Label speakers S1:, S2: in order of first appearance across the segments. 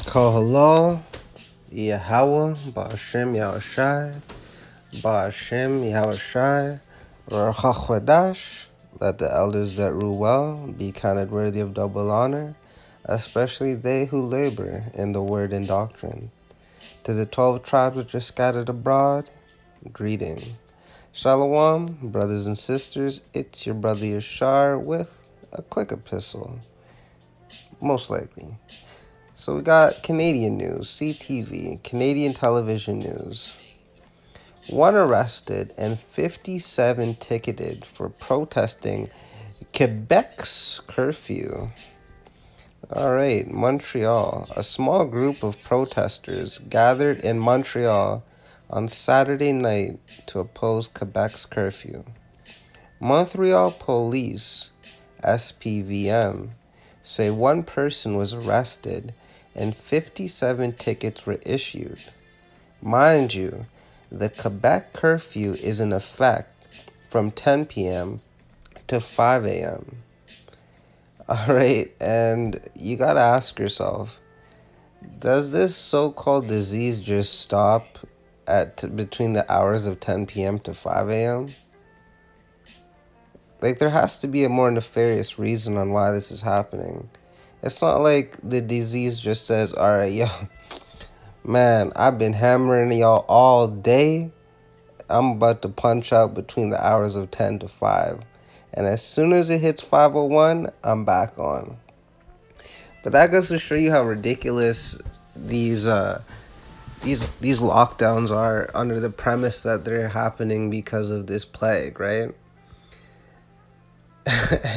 S1: Call hello, Yahweh, Ba'ashem Yahushai, Ba'ashem Yahushai, Rachachodash. Let the elders that rule well be counted worthy of double honor, especially they who labor in the word and doctrine. To the 12 tribes which are scattered abroad, greeting. Shalom, brothers and sisters, it's your brother Yashar with a quick epistle, most likely. So we got Canadian news, CTV, Canadian television news. 1 arrested and 57 ticketed for protesting Quebec's curfew. Alright, Montreal. A small group of protesters gathered in Montreal on Saturday night to oppose Quebec's curfew. Montreal Police, SPVM, say one person was arrested and 57 tickets were issued. Mind you, the Quebec curfew is in effect from 10 p.m. to 5 a.m. Alright, and you gotta ask yourself, does this so-called disease just stop at between the hours of 10 p.m. to 5 a.m.? Like, there has to be a more nefarious reason on why this is happening. It's not like the disease just says, alright, yo, man, I've been hammering y'all all day. I'm about to punch out between the hours of 10 to 5. And as soon as it hits 5:01, I'm back on. But that goes to show you how ridiculous these lockdowns are under the premise that they're happening because of this plague, right?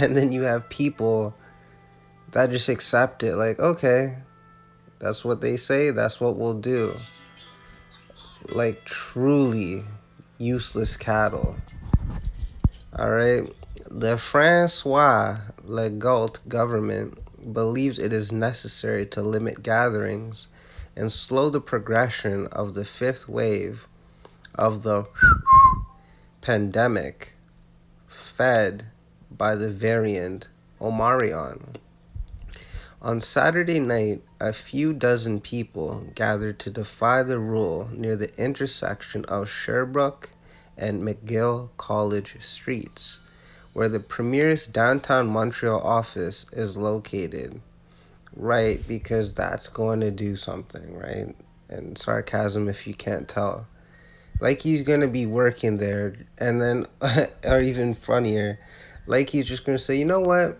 S1: And then you have people that just accept it, like, okay, that's what they say, that's what we'll do. Like, truly useless cattle. Alright? The Francois Legault government believes it is necessary to limit gatherings and slow the progression of the fifth wave of the pandemic fed by the variant Omicron. On Saturday night, a few dozen people gathered to defy the rule near the intersection of Sherbrooke and McGill College Streets, where the Premier's downtown Montreal office is located. Right, because that's going to do something, right? And sarcasm if you can't tell. Like he's going to be working there, and then, or even funnier, like he's just going to say, you know what?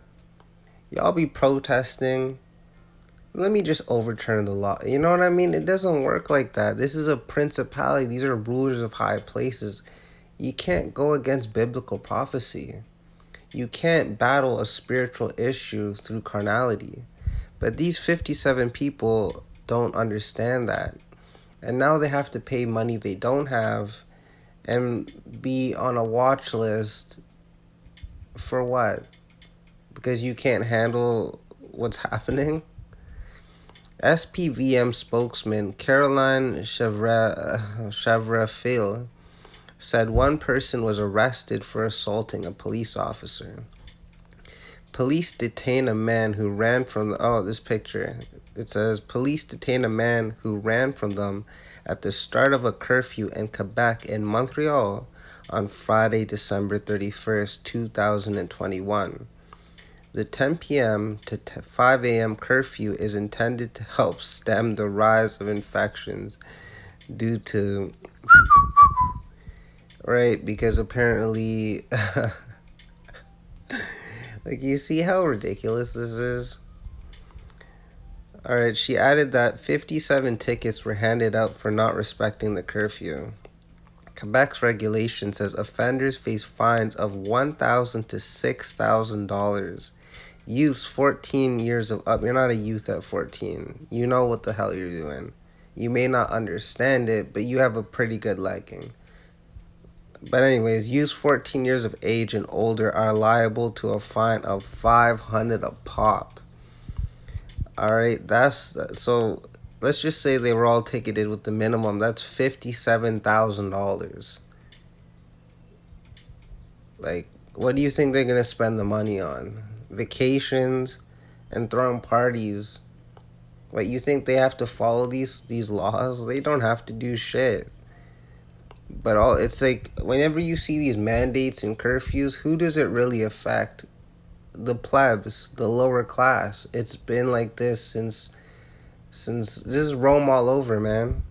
S1: Y'all be protesting. Let me just overturn the law. You know what I mean? It doesn't work like that. This is a principality. These are rulers of high places. You can't go against biblical prophecy. You can't battle a spiritual issue through carnality. But these 57 people don't understand that. And now they have to pay money they don't have and be on a watch list for what? Because you can't handle what's happening? SPVM spokesman Caroline Chevrefil said one person was arrested for assaulting a police officer. Police detained a man who ran from this picture. It says, police detained a man who ran from them at the start of a curfew in Quebec and Montreal on Friday, December 31st, 2021. The 10 p.m. to 5 a.m. curfew is intended to help stem the rise of infections due to... Right, because apparently... Like, you see how ridiculous this is? Alright, she added that 57 tickets were handed out for not respecting the curfew. Quebec's regulation says offenders face fines of $1,000 to $6,000. Youths 14 years of up. You're not a youth at 14. You know what the hell you're doing. You may not understand it, but you have a pretty good liking. But anyways, youths 14 years of age and older are liable to a fine of 500 a pop. All right, that's so. Let's just say they were all ticketed with the minimum. That's $57,000. Like, what do you think they're gonna spend the money on? Vacations and throwing parties. What, you think they have to follow these laws? They don't have to do shit. But all it's like whenever you see these mandates and curfews, who does it really affect? The plebs, the lower class. It's been like this since this is Rome all over, man.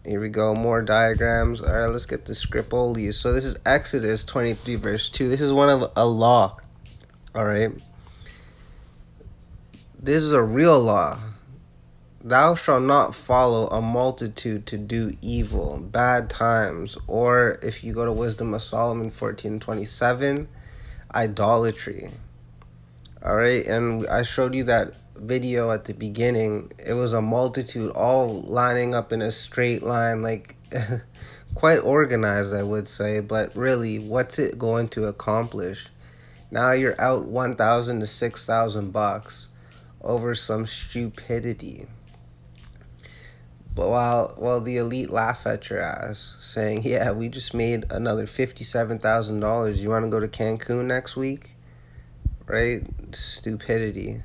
S1: Here we go, more diagrams. All right, let's get the scriptolius. So this is Exodus 23 verse 2. This is one of a law. All right. This is a real law. Thou shalt not follow a multitude to do evil, bad times, or if you go to Wisdom of Solomon 14:27, idolatry. All right, and I showed you that video at the beginning. It was a multitude all lining up in a straight line, like quite organized, I would say. But really, what's it going to accomplish? Now you're out 1,000 to 6,000 bucks over some stupidity. But while the elite laugh at your ass, saying, "Yeah, we just made another $57,000. You want to go to Cancun next week?" Right? Stupidity.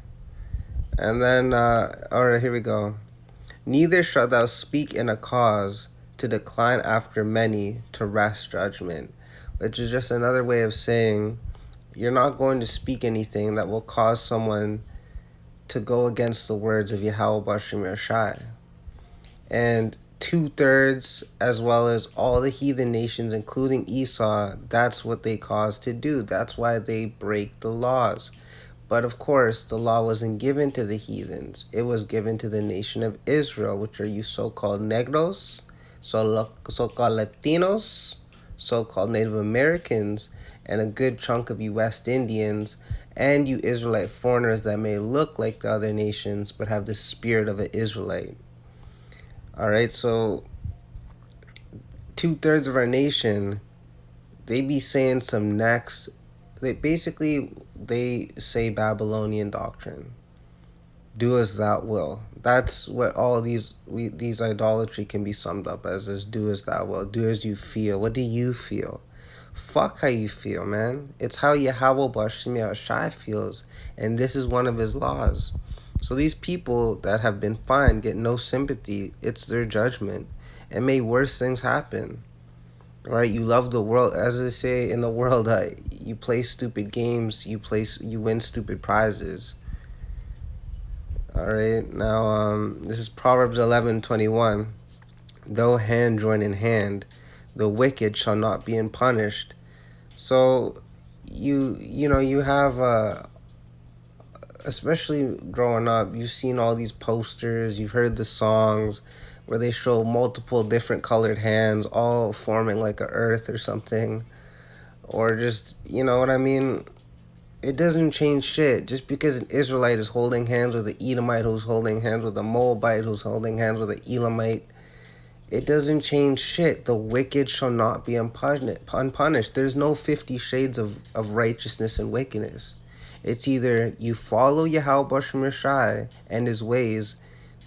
S1: And then, all right, here we go. Neither shalt thou speak in a cause to decline after many to wrest judgment, which is just another way of saying you're not going to speak anything that will cause someone to go against the words of Yahweh Bashim Yashai. And 2/3, as well as all the heathen nations, including Esau, that's what they caused to do. That's why they break the laws. But of course, the law wasn't given to the heathens. It was given to the nation of Israel, which are you so-called negros, so-called Latinos, so-called Native Americans, and a good chunk of you West Indians, and you Israelite foreigners that may look like the other nations, but have the spirit of an Israelite. All right, so 2/3 of our nation, they be saying some next. They say Babylonian doctrine. Do as thou will. That's what all these idolatry can be summed up as, is do as thou will. Do as you feel. What do you feel? Fuck how you feel, man. It's how Yahweh Bashim Shai feels, and this is one of his laws. So these people that have been fined get no sympathy. It's their judgment. And may worse things happen. Right? You love the world, as they say in the world. You play stupid games. You win stupid prizes. All right. Now, this is Proverbs 11:21. Though hand join in hand, the wicked shall not be punished. So, you have especially growing up, you've seen all these posters, you've heard the songs where they show multiple different colored hands all forming like a earth or something, or just, you know what I mean? It doesn't change shit. Just because an Israelite is holding hands with an Edomite who's holding hands with a Moabite who's holding hands with an Elamite, it doesn't change shit. The wicked shall not be unpunished. There's no 50 shades of righteousness and wickedness. It's either you follow Yahweh Bashim Yashai and his ways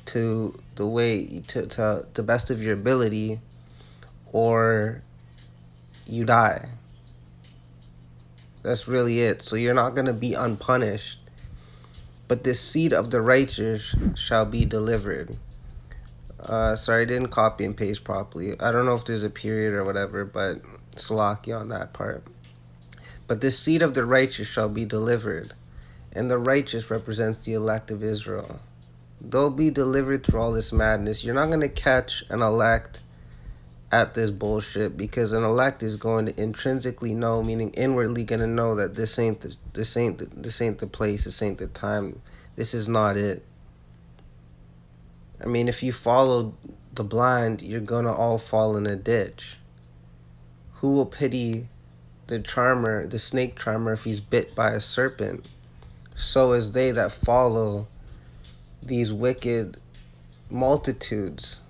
S1: to the best of your ability, or you die. That's really it. So you're not going to be unpunished. But this seed of the righteous shall be delivered. Sorry, I didn't copy and paste properly. I don't know if there's a period or whatever, but Salaki on that part. But this seed of the righteous shall be delivered. And the righteous represents the elect of Israel. They'll be delivered through all this madness. You're not going to catch an elect at this bullshit, because an elect is going to intrinsically know, meaning inwardly going to know that this ain't the place, this ain't the time, this is not it. I mean, if you follow the blind, you're gonna all fall in a ditch. Who will pity the snake charmer, if he's bit by a serpent? So is they that follow these wicked multitudes.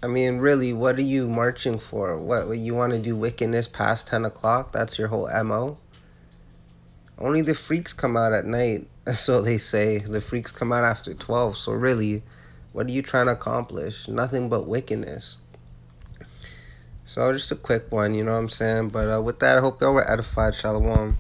S1: I mean, really, what are you marching for? What you want to do wickedness past 10 o'clock? That's your whole MO? Only the freaks come out at night, so they say. The freaks come out after 12, so really, what are you trying to accomplish? Nothing but wickedness. So just a quick one, you know what I'm saying? But with that, I hope y'all were edified. Shalom.